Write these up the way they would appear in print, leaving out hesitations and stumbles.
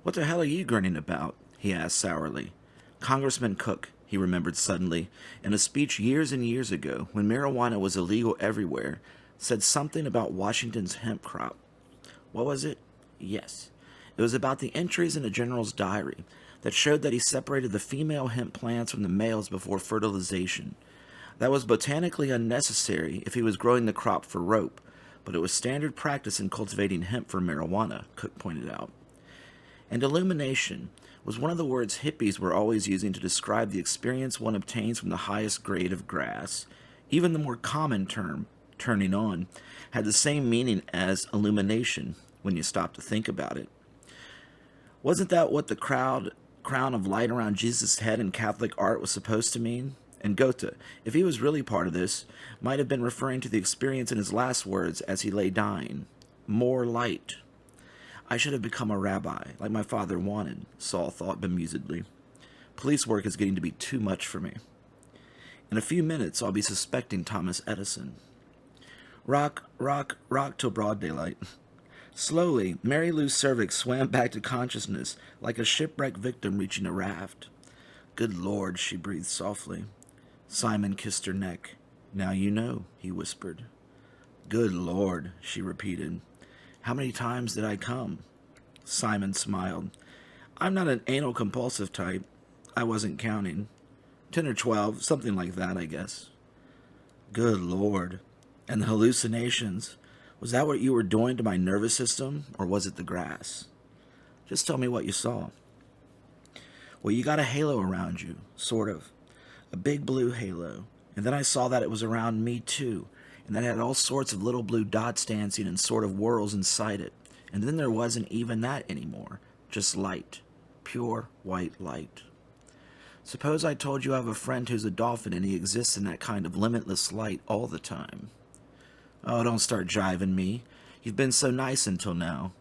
"What the hell are you grinning about?" he asked sourly. Congressman Cook, he remembered suddenly, in a speech years and years ago, when marijuana was illegal everywhere, said something about Washington's hemp crop. What was it? Yes. It was about the entries in a general's diary that showed that he separated the female hemp plants from the males before fertilization. That was botanically unnecessary if he was growing the crop for rope, but it was standard practice in cultivating hemp for marijuana, Cook pointed out. And illumination was one of the words hippies were always using to describe the experience one obtains from the highest grade of grass. Even the more common term, turning on, had the same meaning as illumination when you stop to think about it. Wasn't that what the crown of light around Jesus' head in Catholic art was supposed to mean? And Goethe, if he was really part of this, might have been referring to the experience in his last words as he lay dying. More light. I should have become a rabbi, like my father wanted, Saul thought bemusedly. Police work is getting to be too much for me. In a few minutes, I'll be suspecting Thomas Edison. Rock, rock, rock till broad daylight. Slowly, Mary Lou's cervix swam back to consciousness like a shipwrecked victim reaching a raft. Good Lord, she breathed softly. Simon kissed her neck. Now you know, he whispered. Good Lord, she repeated. How many times did I come? Simon smiled. I'm not an anal compulsive type. I wasn't counting. 10 or 12, something like that, I guess. Good Lord. And the hallucinations. Was that what you were doing to my nervous system, or was it the grass? Just tell me what you saw. Well, you got a halo around you, sort of. A big blue halo. And then I saw that it was around me, too, and that it had all sorts of little blue dots dancing in sort of whirls inside it. And then there wasn't even that anymore. Just light. Pure white light. Suppose I told you I have a friend who's a dolphin and he exists in that kind of limitless light all the time. Oh, don't start jiving me. You've been so nice until now.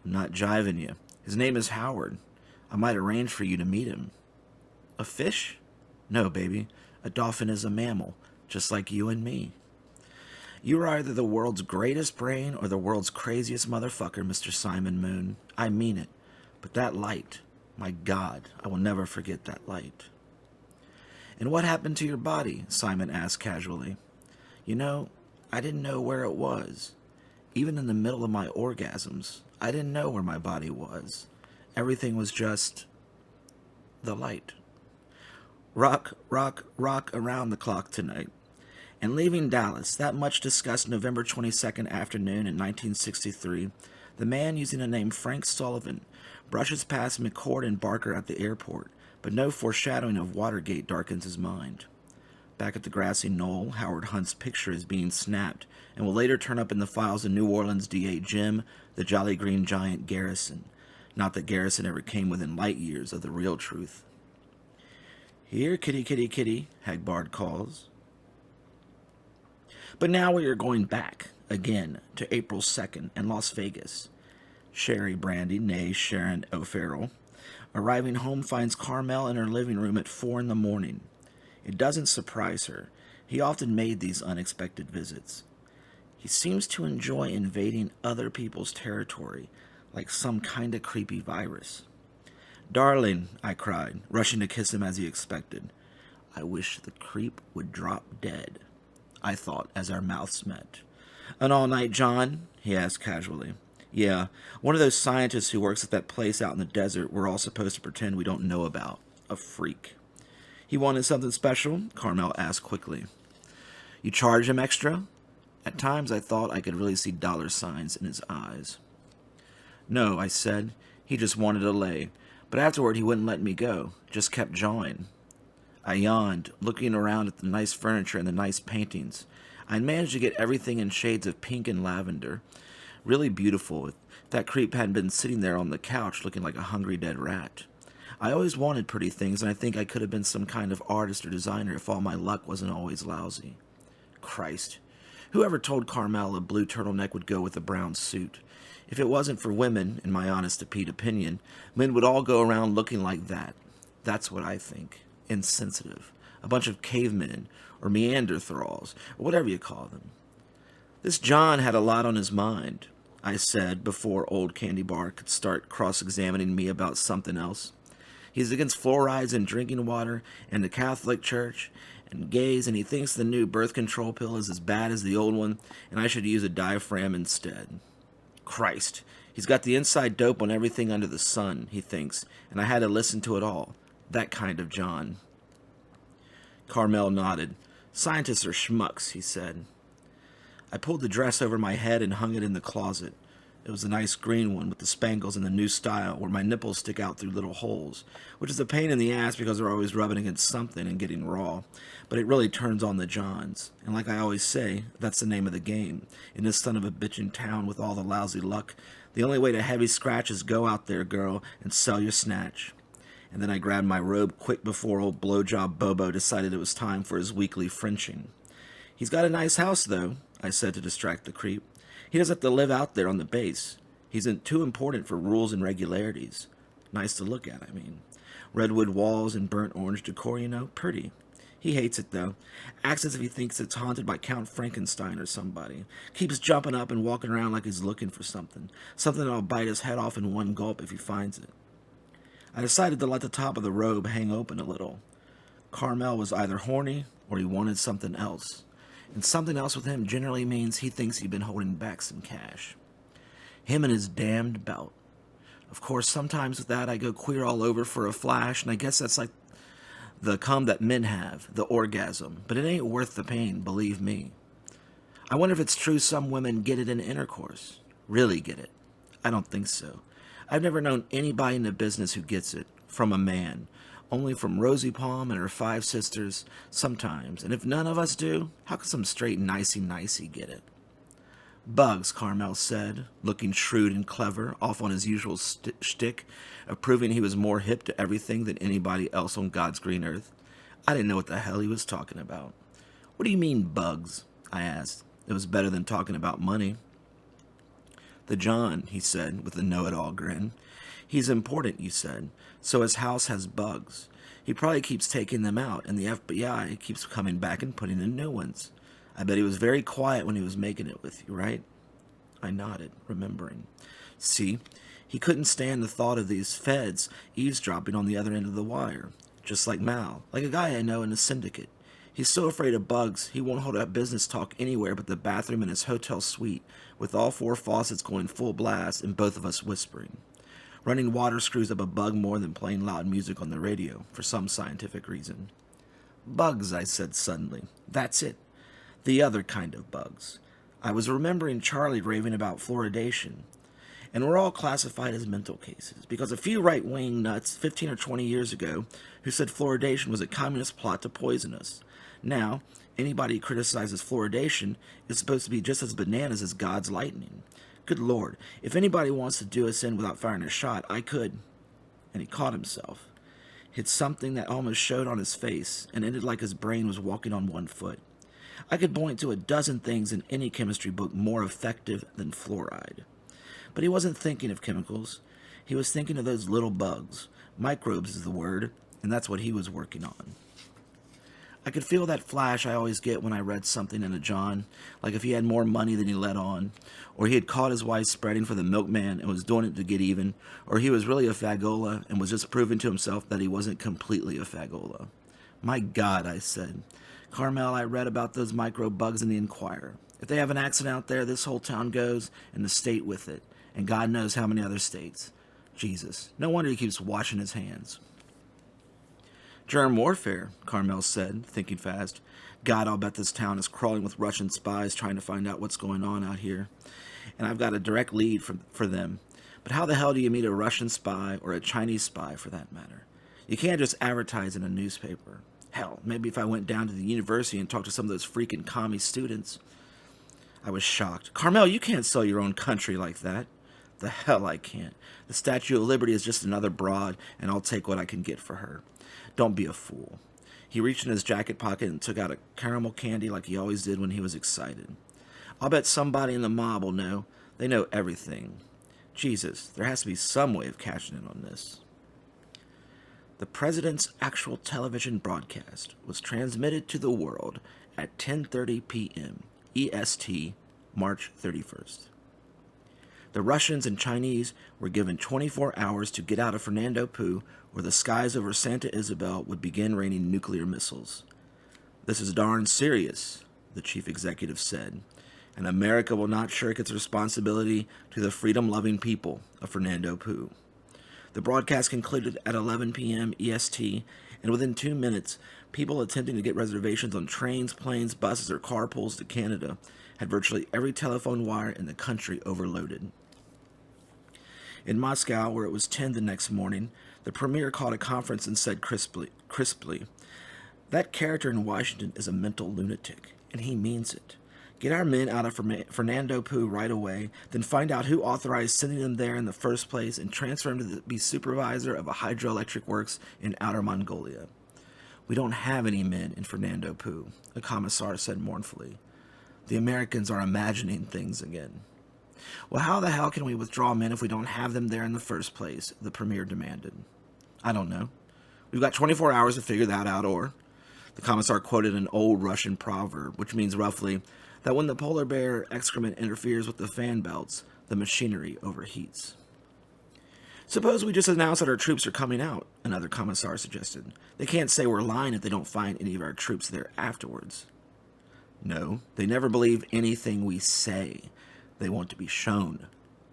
I'm not jiving you. His name is Howard. I might arrange for you to meet him. A fish? No, baby. A dolphin is a mammal, just like you and me. You are either the world's greatest brain or the world's craziest motherfucker, Mr. Simon Moon. I mean it. But that light, my God, I will never forget that light. And what happened to your body? Simon asked casually. You know, I didn't know where it was. Even in the middle of my orgasms, I didn't know where my body was. Everything was just the light. Rock, rock, rock around the clock tonight. And leaving Dallas, that much discussed November 22nd afternoon in 1963, the man using the name Frank Sullivan brushes past McCord and Barker at the airport, but no foreshadowing of Watergate darkens his mind. Back at the grassy knoll, Howard Hunt's picture is being snapped and will later turn up in the files of New Orleans DA Jim, the Jolly Green Giant Garrison. Not that Garrison ever came within light years of the real truth. Here, kitty, kitty, kitty, Hagbard calls. But now we are going back, again, to April 2nd in Las Vegas. Sherry Brandy, née Sharon O'Farrell, arriving home finds Carmel in her living room at 4 in the morning. It doesn't surprise her. He often made these unexpected visits. He seems to enjoy invading other people's territory, like some kind of creepy virus. Darling, I cried, rushing to kiss him as he expected. I wish the creep would drop dead, I thought as our mouths met. An all-night John? He asked casually. Yeah, one of those scientists who works at that place out in the desert we're all supposed to pretend we don't know about. A freak. He wanted something special? Carmel asked quickly. You charge him extra? At times I thought I could really see dollar signs in his eyes. No, I said. He just wanted a lay. But afterward he wouldn't let me go. Just kept jawing. I yawned, looking around at the nice furniture and the nice paintings. I had managed to get everything in shades of pink and lavender. Really beautiful, if that creep hadn't been sitting there on the couch looking like a hungry dead rat. I always wanted pretty things, and I think I could have been some kind of artist or designer if all my luck wasn't always lousy. Christ. Whoever told Carmel a blue turtleneck would go with a brown suit? If it wasn't for women, in my honest-to-Pete opinion, men would all go around looking like that. That's what I think. Insensitive. A bunch of cavemen, or Neanderthals, or whatever you call them. This John had a lot on his mind. I said before old Candy Bar could start cross-examining me about something else. He's against fluorides in drinking water and the Catholic Church and gays, and he thinks the new birth control pill is as bad as the old one, and I should use a diaphragm instead. Christ, he's got the inside dope on everything under the sun, he thinks, and I had to listen to it all. That kind of John. Carmel nodded. Scientists are schmucks, he said. I pulled the dress over my head and hung it in the closet. It was a nice green one with the spangles in the new style where my nipples stick out through little holes, which is a pain in the ass because they're always rubbing against something and getting raw. But it really turns on the Johns. And like I always say, that's the name of the game. In this son of a bitchin' town with all the lousy luck, the only way to heavy scratch is go out there, girl, and sell your snatch. And then I grabbed my robe quick before old blowjob Bobo decided it was time for his weekly Frenching. He's got a nice house, though, I said to distract the creep. He doesn't have to live out there on the base. He's too important for rules and regularities. Nice to look at, I mean. Redwood walls and burnt orange decor, you know, pretty. He hates it, though. Acts as if he thinks it's haunted by Count Frankenstein or somebody. Keeps jumping up and walking around like he's looking for something. Something that'll bite his head off in one gulp if he finds it. I decided to let the top of the robe hang open a little. Carmel was either horny or he wanted something else. And something else with him generally means he thinks he'd been holding back some cash. Him and his damned belt. Of course, sometimes with that I go queer all over for a flash, and I guess that's like the cum that men have, the orgasm. But it ain't worth the pain, believe me. I wonder if it's true some women get it in intercourse. Really get it. I don't think so. I've never known anybody in the business who gets it, from a man. Only from Rosie Palm and her 5 sisters, sometimes. And if none of us do, how can some straight nicey-nicey get it? Bugs, Carmel said, looking shrewd and clever, off on his usual shtick of proving he was more hip to everything than anybody else on God's green earth. I didn't know what the hell he was talking about. What do you mean, bugs? I asked. It was better than talking about money. The John, he said, with a know-it-all grin. He's important, you said, so his house has bugs. He probably keeps taking them out, and the FBI keeps coming back and putting in new ones. I bet he was very quiet when he was making it with you, right? I nodded, remembering. See, he couldn't stand the thought of these feds eavesdropping on the other end of the wire, just like Mal, like a guy I know in a syndicate. He's so afraid of bugs, he won't hold up business talk anywhere but the bathroom in his hotel suite, with all 4 faucets going full blast and both of us whispering. Running water screws up a bug more than playing loud music on the radio, for some scientific reason. Bugs, I said suddenly. That's it. The other kind of bugs. I was remembering Charlie raving about fluoridation. And we're all classified as mental cases, because a few right-wing nuts 15 or 20 years ago who said fluoridation was a communist plot to poison us. Now, anybody who criticizes fluoridation is supposed to be just as bananas as God's lightning. Good Lord, if anybody wants to do us in without firing a shot, I could. And he caught himself. Hit something that almost showed on his face and ended like his brain was walking on one foot. I could point to a dozen things in any chemistry book more effective than fluoride. But he wasn't thinking of chemicals. He was thinking of those little bugs. Microbes is the word, and that's what he was working on. I could feel that flash I always get when I read something in a John, like if he had more money than he let on, or he had caught his wife spreading for the milkman and was doing it to get even, or he was really a fagola and was just proving to himself that he wasn't completely a fagola. My God, I said. Carmel, I read about those microbe bugs in the Inquirer. If they have an accident out there, this whole town goes, and the state with it, and God knows how many other states. Jesus, no wonder he keeps washing his hands. Germ warfare, Carmel said, thinking fast. God, I'll bet this town is crawling with Russian spies trying to find out what's going on out here. And I've got a direct lead for them. But how the hell do you meet a Russian spy, or a Chinese spy for that matter? You can't just advertise in a newspaper. Hell, maybe if I went down to the university and talked to some of those freaking commie students. I was shocked. Carmel, you can't sell your own country like that. The hell I can't. The Statue of Liberty is just another broad, and I'll take what I can get for her. Don't be a fool. He reached in his jacket pocket and took out a caramel candy like he always did when he was excited. I'll bet somebody in the mob will know. They know everything. Jesus, there has to be some way of cashing in on this. The president's actual television broadcast was transmitted to the world at 10:30 p.m. EST, March 31st. The Russians and Chinese were given 24 hours to get out of Fernando Po, or the skies over Santa Isabel would begin raining nuclear missiles. "This is darn serious," the chief executive said, "and America will not shirk its responsibility to the freedom-loving people of Fernando Po." The broadcast concluded at 11 p.m. EST, and within 2 minutes, people attempting to get reservations on trains, planes, buses, or carpools to Canada had virtually every telephone wire in the country overloaded. In Moscow, where it was 10 the next morning, the premier called a conference and said crisply, "That character in Washington is a mental lunatic, and he means it. Get our men out of Fernando Po right away, then find out who authorized sending them there in the first place and transfer him to be supervisor of a hydroelectric works in Outer Mongolia." "We don't have any men in Fernando Po," a commissar said mournfully. "The Americans are imagining things again." "Well, how the hell can we withdraw men if we don't have them there in the first place?" the premier demanded. "I don't know. We've got 24 hours to figure that out, or..." The commissar quoted an old Russian proverb, which means roughly that when the polar bear excrement interferes with the fan belts, the machinery overheats. "Suppose we just announce that our troops are coming out," another commissar suggested. "They can't say we're lying if they don't find any of our troops there afterwards." "No, they never believe anything we say. They want to be shown,"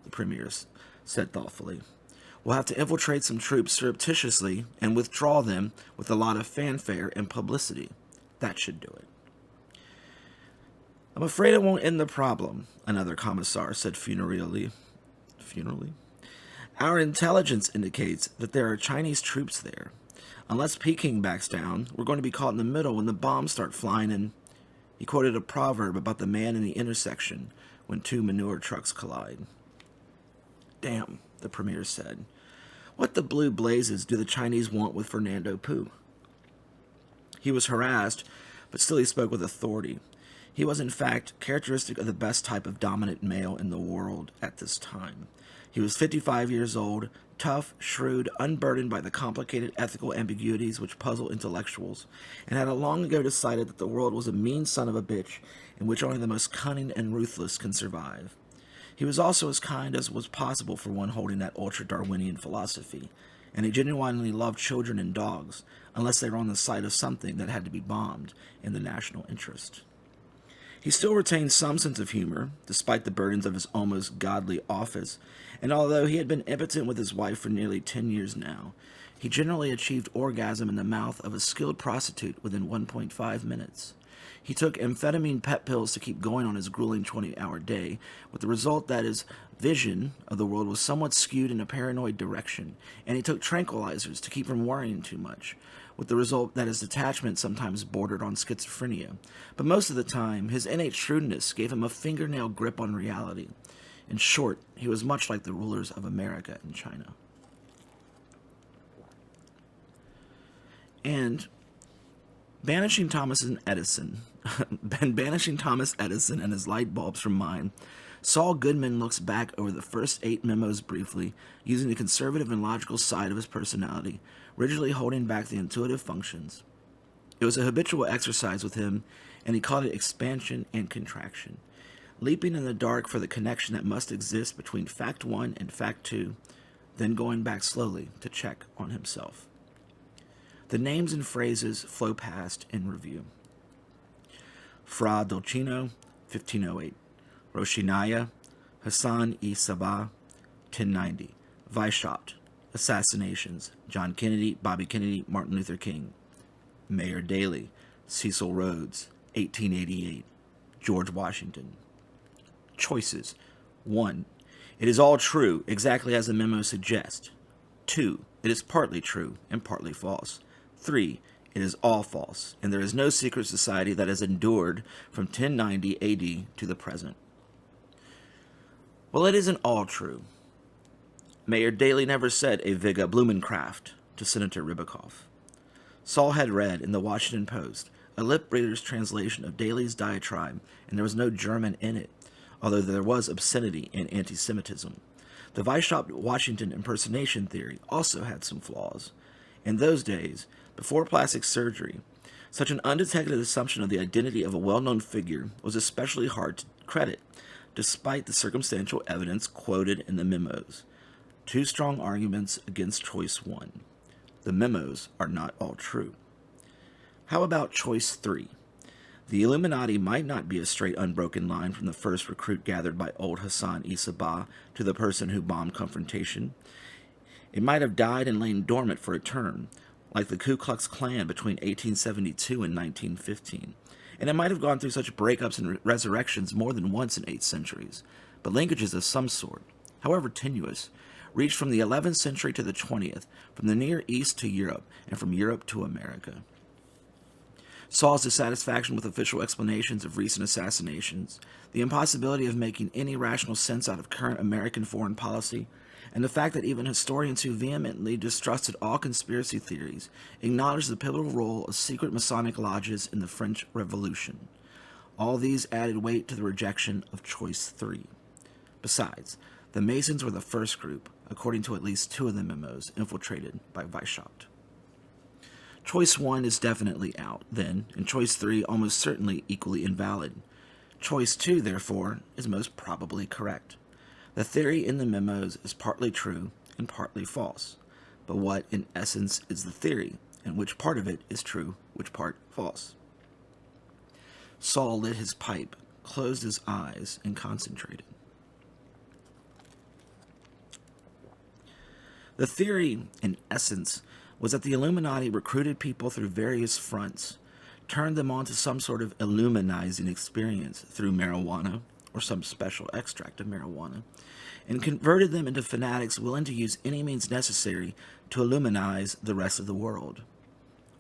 the premier said thoughtfully. "We'll have to infiltrate some troops surreptitiously and withdraw them with a lot of fanfare and publicity. That should do it." "I'm afraid it won't end the problem," another commissar said funereally. "Our intelligence indicates that there are Chinese troops there. Unless Peking backs down, we're going to be caught in the middle when the bombs start flying and..." He quoted a proverb about the man in the intersection when two manure trucks collide. "Damn," the premier said. "What the blue blazes do the Chinese want with Fernando Po?" He was harassed, but still he spoke with authority. He was, in fact, characteristic of the best type of dominant male in the world at this time. He was 55 years old, tough, shrewd, unburdened by the complicated ethical ambiguities which puzzle intellectuals, and had long ago decided that the world was a mean son of a bitch in which only the most cunning and ruthless can survive. He was also as kind as was possible for one holding that ultra-Darwinian philosophy, and he genuinely loved children and dogs, unless they were on the side of something that had to be bombed in the national interest. He still retained some sense of humor, despite the burdens of his almost godly office, and although he had been impotent with his wife for nearly 10 years now, he generally achieved orgasm in the mouth of a skilled prostitute within 1.5 minutes. He took amphetamine pep pills to keep going on his grueling 20-hour day, with the result that his vision of the world was somewhat skewed in a paranoid direction, and he took tranquilizers to keep from worrying too much, with the result that his detachment sometimes bordered on schizophrenia. But most of the time, his innate shrewdness gave him a fingernail grip on reality. In short, he was much like the rulers of America and China. And banishing Thomas Edison and his light bulbs from mine, Saul Goodman looks back over the first 8 memos briefly, using the conservative and logical side of his personality, rigidly holding back the intuitive functions. It was a habitual exercise with him, and he called it expansion and contraction, leaping in the dark for the connection that must exist between fact 1 and fact 2, then going back slowly to check on himself. The names and phrases flow past in review. Fra Dolcino, 1508. Roshinaya, Hassan-i-Sabah, 1090. Weishaupt, assassinations, John Kennedy, Bobby Kennedy, Martin Luther King. Mayor Daley, Cecil Rhodes, 1888. George Washington. Choices. 1. It is all true, exactly as the memo suggests. 2. It is partly true and partly false. 3. It is all false, and there is no secret society that has endured from 1090 AD to the present. Well, it isn't all true. Mayor Daley never said a Vigga Blumenkraft to Senator Ribicoff. Saul had read in the Washington Post a lip-reader's translation of Daley's diatribe, and there was no German in it, although there was obscenity and anti-Semitism. The Weishaupt Washington impersonation theory also had some flaws. In those days, before plastic surgery, such an undetected assumption of the identity of a well-known figure was especially hard to credit. despite the circumstantial evidence quoted in the memos. Two strong arguments against choice 1. The memos are not all true. How about choice 3? The Illuminati might not be a straight unbroken line from the first recruit gathered by old Hassan-i Sabah to the person who bombed confrontation. It might have died and lain dormant for a term, like the Ku Klux Klan between 1872 and 1915. And it might have gone through such breakups and resurrections more than once in 8 centuries. But linkages of some sort, however tenuous, reached from the 11th century to the 20th, from the Near East to Europe, and from Europe to America. Saul's dissatisfaction with official explanations of recent assassinations, the impossibility of making any rational sense out of current American foreign policy, and the fact that even historians who vehemently distrusted all conspiracy theories acknowledged the pivotal role of secret Masonic lodges in the French Revolution. All these added weight to the rejection of choice 3. Besides, the Masons were the first group, according to at least 2 of the memos, infiltrated by Weishaupt. Choice 1 is definitely out, then, and choice 3 almost certainly equally invalid. Choice 2, therefore, is most probably correct. The theory in the memos is partly true and partly false. But what, in essence, is the theory, and which part of it is true, which part false? Saul lit his pipe, closed his eyes, and concentrated. The theory, in essence, was that the Illuminati recruited people through various fronts, turned them on to some sort of illuminizing experience through marijuana, or some special extract of marijuana, and converted them into fanatics willing to use any means necessary to illuminize the rest of the world.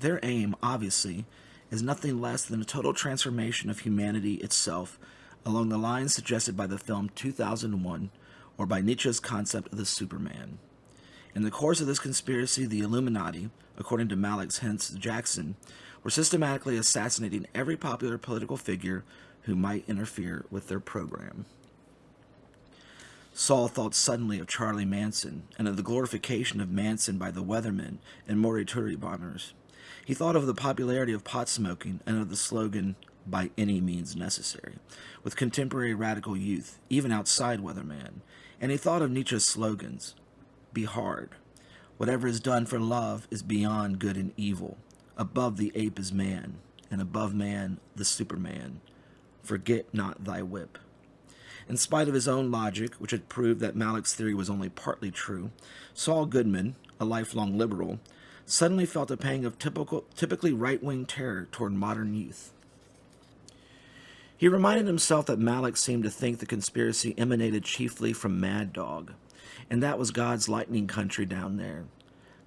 Their aim, obviously, is nothing less than a total transformation of humanity itself along the lines suggested by the film 2001 or by Nietzsche's concept of the Superman. In the course of this conspiracy, the Illuminati, according to Malik's Hence Jackson, were systematically assassinating every popular political figure who might interfere with their program. Saul thought suddenly of Charlie Manson and of the glorification of Manson by the Weathermen and Morituri bombers. He thought of the popularity of pot smoking and of the slogan, "by any means necessary," with contemporary radical youth, even outside Weatherman, and he thought of Nietzsche's slogans, "Be hard. Whatever is done for love is beyond good and evil. Above the ape is man, and above man the Superman. Forget not thy whip." In spite of his own logic, which had proved that Malik's theory was only partly true, Saul Goodman, a lifelong liberal, suddenly felt a pang of typically right-wing terror toward modern youth. He reminded himself that Malik seemed to think the conspiracy emanated chiefly from Mad Dog, and that was God's lightning country down there.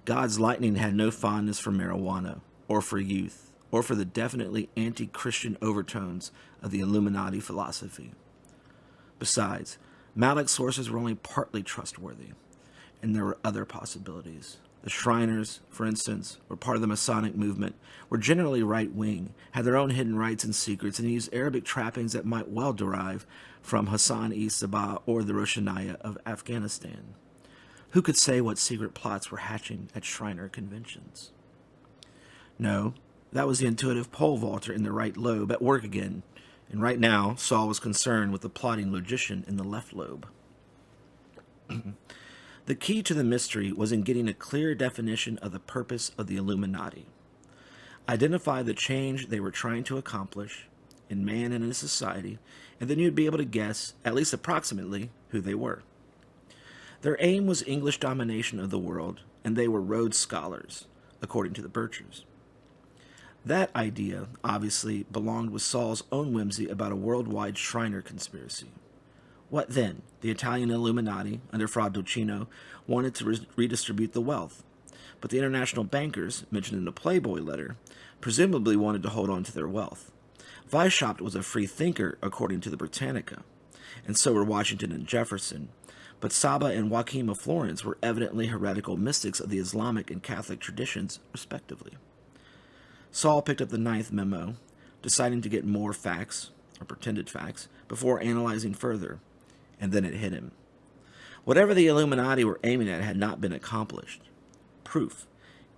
God's lightning had no fondness for marijuana, or for youth, or for the definitely anti-Christian overtones of the Illuminati philosophy. Besides, Malik's sources were only partly trustworthy, and there were other possibilities. The Shriners, for instance, were part of the Masonic movement, were generally right-wing, had their own hidden rites and secrets, and used Arabic trappings that might well derive from Hassan-i Sabah or the Roshanaya of Afghanistan. Who could say what secret plots were hatching at Shriner conventions? No, that was the intuitive pole vaulter in the right lobe at work again, and right now Saul was concerned with the plotting logician in the left lobe. The key to the mystery was in getting a clear definition of the purpose of the Illuminati. Identify the change they were trying to accomplish in man and in society, and then you'd be able to guess, at least approximately, who they were. Their aim was English domination of the world, and they were Rhodes Scholars, according to the Birchers. That idea, obviously, belonged with Saul's own whimsy about a worldwide Shriner conspiracy. What then? The Italian Illuminati, under Fra Docino, wanted to redistribute the wealth, but the international bankers, mentioned in the Playboy letter, presumably wanted to hold on to their wealth. Weishaupt was a free thinker, according to the Britannica, and so were Washington and Jefferson, but Saba and Joachim of Florence were evidently heretical mystics of the Islamic and Catholic traditions, respectively. Saul picked up the 9th memo, deciding to get more facts, or pretended facts, before analyzing further, and then it hit him. Whatever the Illuminati were aiming at had not been accomplished. Proof.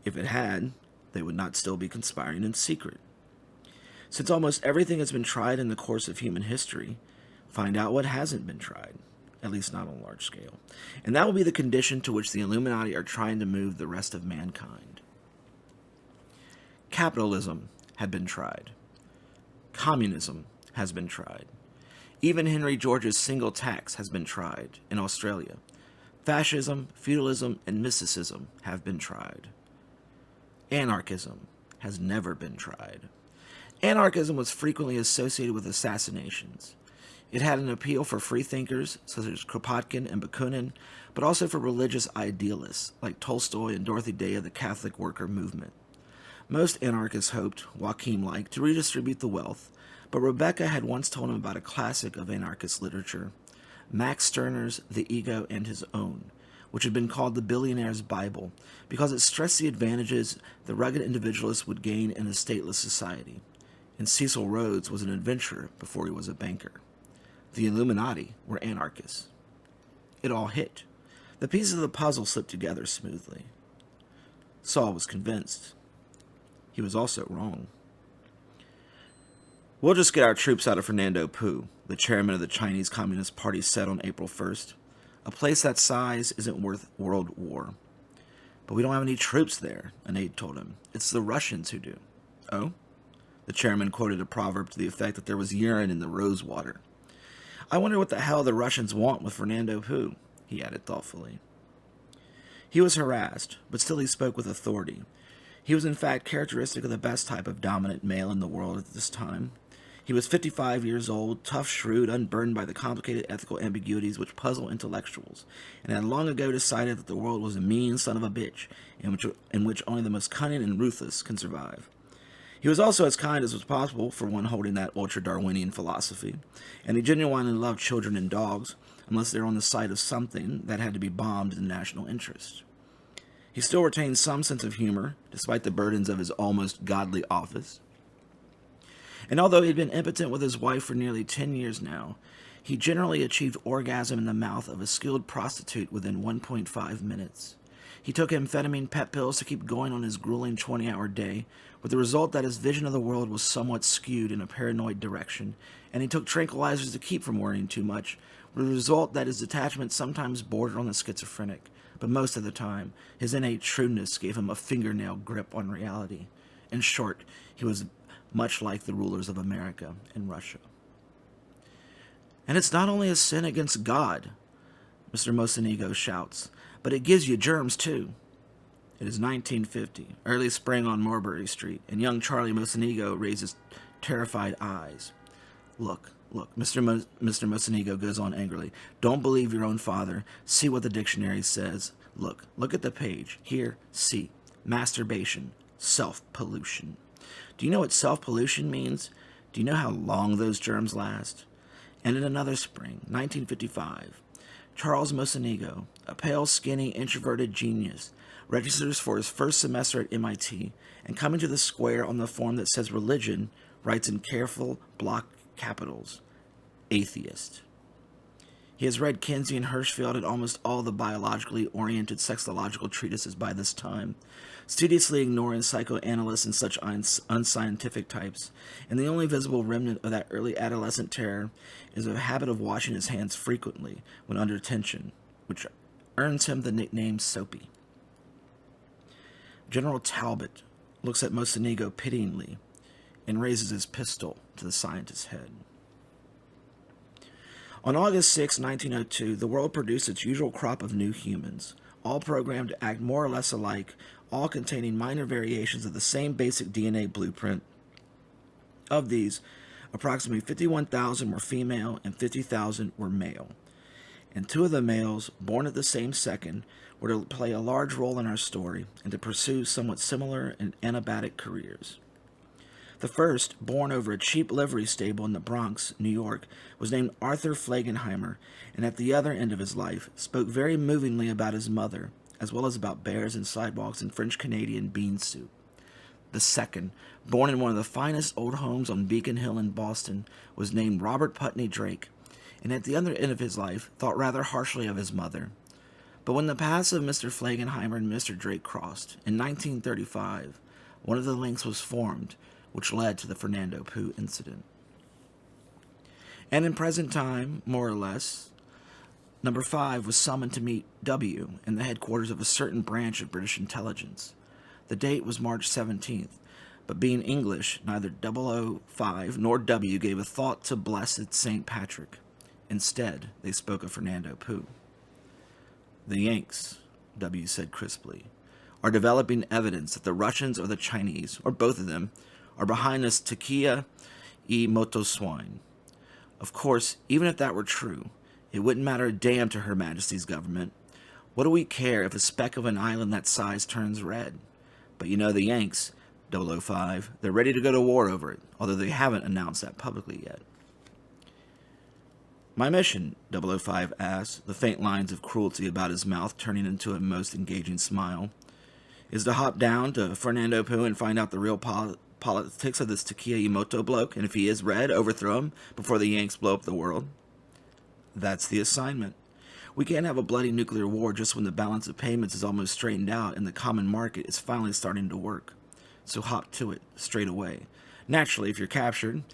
If it had, they would not still be conspiring in secret. Since almost everything has been tried in the course of human history, Find out what hasn't been tried, at least not on a large scale. And that will be the condition to which the Illuminati are trying to move the rest of mankind. Capitalism had been tried. Communism has been tried. Even Henry George's single tax has been tried in Australia. Fascism, feudalism, and mysticism have been tried. Anarchism has never been tried. Anarchism was frequently associated with assassinations. It had an appeal for freethinkers such as Kropotkin and Bakunin, but also for religious idealists like Tolstoy and Dorothy Day of the Catholic worker movement. Most anarchists hoped, Joachim-like, to redistribute the wealth, but Rebecca had once told him about a classic of anarchist literature, Max Stirner's The Ego and His Own, which had been called the Billionaire's Bible because it stressed the advantages the rugged individualist would gain in a stateless society. And Cecil Rhodes was an adventurer before he was a banker. The Illuminati were anarchists. It all hit. The pieces of the puzzle slipped together smoothly. Saul was convinced. He was also wrong. "We'll just get our troops out of Fernando Po," the chairman of the Chinese Communist Party said on April 1st. "A place that size isn't worth world war." "But we don't have any troops there," an aide told him. "It's the Russians who do." "Oh?" The chairman quoted a proverb to the effect that there was urine in the rose water. "I wonder what the hell the Russians want with Fernando Po," he added thoughtfully. He was harassed, but still he spoke with authority. He was in fact characteristic of the best type of dominant male in the world at this time. He was 55 years old, tough, shrewd, unburdened by the complicated ethical ambiguities which puzzle intellectuals, and had long ago decided that the world was a mean son of a bitch, in which only the most cunning and ruthless can survive. He was also as kind as was possible for one holding that ultra-Darwinian philosophy, and he genuinely loved children and dogs, unless they were on the side of something that had to be bombed in the national interest. He still retained some sense of humor, despite the burdens of his almost godly office. And although he had been impotent with his wife for nearly 10 years now, he generally achieved orgasm in the mouth of a skilled prostitute within 1.5 minutes. He took amphetamine pep pills to keep going on his grueling 20-hour day, with the result that his vision of the world was somewhat skewed in a paranoid direction, and he took tranquilizers to keep from worrying too much, with the result that his detachment sometimes bordered on the schizophrenic, but most of the time, his innate shrewdness gave him a fingernail grip on reality. In short, he was much like the rulers of America and Russia. "And it's not only a sin against God," Mr. Mocenigo shouts, "but it gives you germs too." It is 1950, early spring on Marbury Street, and young Charlie Mocenigo raises terrified eyes. Look, Mr. Mocenigo goes on angrily. "Don't believe your own father. See what the dictionary says. Look at the page. Here, see. Masturbation. Self-pollution. Do you know what self-pollution means? Do you know how long those germs last?" And in another spring, 1955, Charles Mocenigo, a pale, skinny, introverted genius, registers for his first semester at MIT, and coming to the square on the form that says religion, writes in careful block capitals, "Atheist." He has read Kinsey and Hirschfeld and almost all the biologically oriented sexological treatises by this time, studiously ignoring psychoanalysts and such unscientific types, and the only visible remnant of that early adolescent terror is a habit of washing his hands frequently when under tension, which earns him the nickname Soapy. General Talbot looks at Mocenigo pityingly and raises his pistol to the scientist's head. On August 6, 1902, the world produced its usual crop of new humans, all programmed to act more or less alike, all containing minor variations of the same basic DNA blueprint. Of these, approximately 51,000 were female and 50,000 were male. And two of the males, born at the same second, were to play a large role in our story and to pursue somewhat similar and anabatic careers. The first, born over a cheap livery stable in the Bronx, New York, was named Arthur Flagenheimer, and at the other end of his life spoke very movingly about his mother, as well as about bears and sidewalks and French-Canadian bean soup. The second, born in one of the finest old homes on Beacon Hill in Boston, was named Robert Putney Drake, and at the other end of his life thought rather harshly of his mother. But when the paths of Mr. Flagenheimer and Mr. Drake crossed, in 1935, one of the links was formed, which led to the Fernando Po incident. And in present time, more or less, Number 5 was summoned to meet W in the headquarters of a certain branch of British intelligence. The date was March 17th, but being English, neither 005 nor W gave a thought to blessed St. Patrick. Instead, they spoke of Fernando Poo. The Yanks, W said crisply, are developing evidence that the Russians or the Chinese, or both of them, are behind this tequila y moto swine. Of course, even if that were true, it wouldn't matter a damn to Her Majesty's government. What do we care if a speck of an island that size turns red? But you know the Yanks, 005, they're ready to go to war over it, although they haven't announced that publicly yet. My mission, 005 asked, the faint lines of cruelty about his mouth turning into a most engaging smile, is to hop down to Fernando Poo and find out the real politics of this Tequila Yimoto bloke, and if he is red, overthrow him before the Yanks blow up the world. That's the assignment. We can't have a bloody nuclear war just when the balance of payments is almost straightened out and the common market is finally starting to work. So hop to it, straight away. Naturally, if you're captured,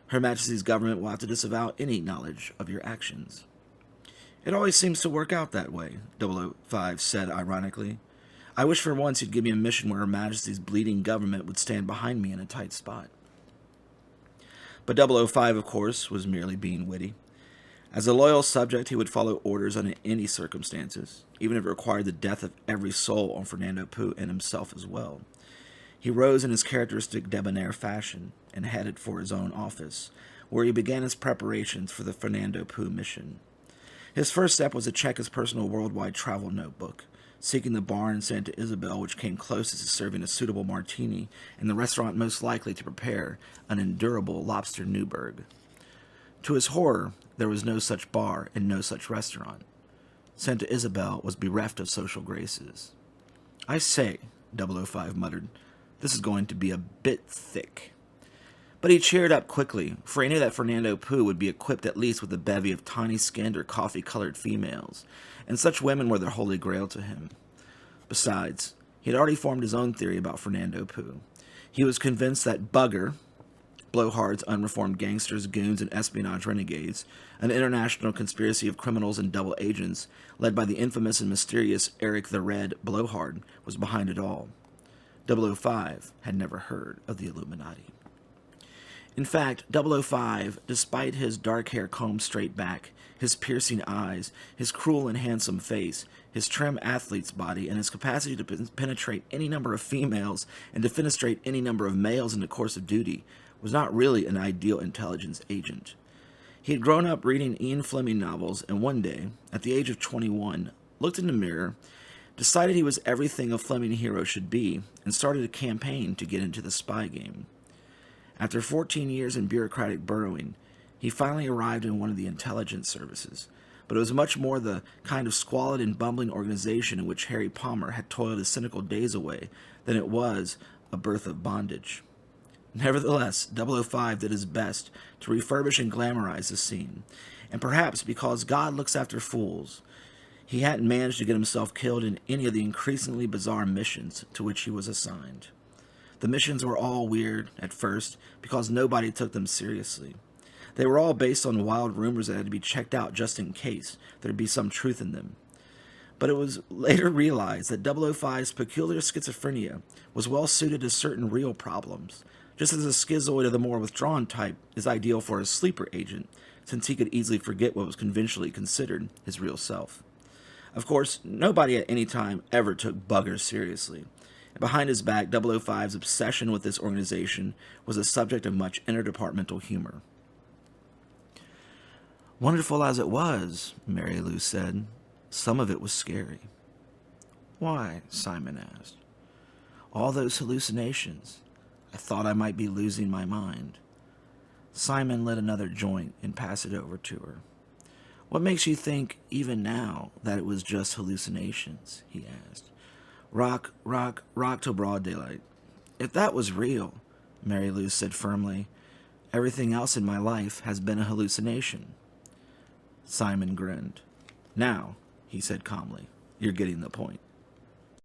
Her Majesty's government will have to disavow any knowledge of your actions. It always seems to work out that way, 005 said ironically. I wish for once you'd give me a mission where Her Majesty's bleeding government would stand behind me in a tight spot. But 005, of course, was merely being witty. As a loyal subject, he would follow orders under any circumstances, even if it required the death of every soul on Fernando Poo and himself as well. He rose in his characteristic debonair fashion and headed for his own office, where he began his preparations for the Fernando Poo mission. His first step was to check his personal worldwide travel notebook, seeking the bar in Santa Isabel which came closest to serving a suitable martini and the restaurant most likely to prepare an endurable lobster Newburg. To his horror, there was no such bar and no such restaurant. Santa Isabel was bereft of social graces. I say, 005 muttered, this is going to be a bit thick. But he cheered up quickly, for he knew that Fernando Poo would be equipped at least with a bevy of tawny-skinned or coffee-colored females, and such women were the holy grail to him. Besides, he had already formed his own theory about Fernando Poo. He was convinced that Bugger, blowhards, unreformed gangsters, goons, and espionage renegades, an international conspiracy of criminals and double agents, led by the infamous and mysterious Eric the Red Blowhard, was behind it all. 005 had never heard of the Illuminati. In fact, 005, despite his dark hair combed straight back, his piercing eyes, his cruel and handsome face, his trim athlete's body, and his capacity to penetrate any number of females and defenestrate any number of males in the course of duty, was not really an ideal intelligence agent. He had grown up reading Ian Fleming novels and one day, at the age of 21, looked in the mirror, decided he was everything a Fleming hero should be, and started a campaign to get into the spy game. After 14 years in bureaucratic burrowing, he finally arrived in one of the intelligence services, but it was much more the kind of squalid and bumbling organization in which Harry Palmer had toiled his cynical days away than it was a birth of bondage. Nevertheless, 005 did his best to refurbish and glamorize the scene, and perhaps because God looks after fools, he hadn't managed to get himself killed in any of the increasingly bizarre missions to which he was assigned. The missions were all weird at first because nobody took them seriously. They were all based on wild rumors that had to be checked out just in case there'd be some truth in them. But it was later realized that 005's peculiar schizophrenia was well suited to certain real problems, just as a schizoid of the more withdrawn type is ideal for a sleeper agent, since he could easily forget what was conventionally considered his real self. Of course, nobody at any time ever took Bugger seriously. And behind his back, 005's obsession with this organization was a subject of much interdepartmental humor. Wonderful as it was, Mary Lou said, some of it was scary. Why? Simon asked. All those hallucinations. I thought I might be losing my mind. Simon lit another joint and passed it over to her. What makes you think, even now, that it was just hallucinations? He asked. Rock till broad daylight. If that was real, Mary Lou said firmly, everything else in my life has been a hallucination. Simon grinned. Now, he said calmly, you're getting the point.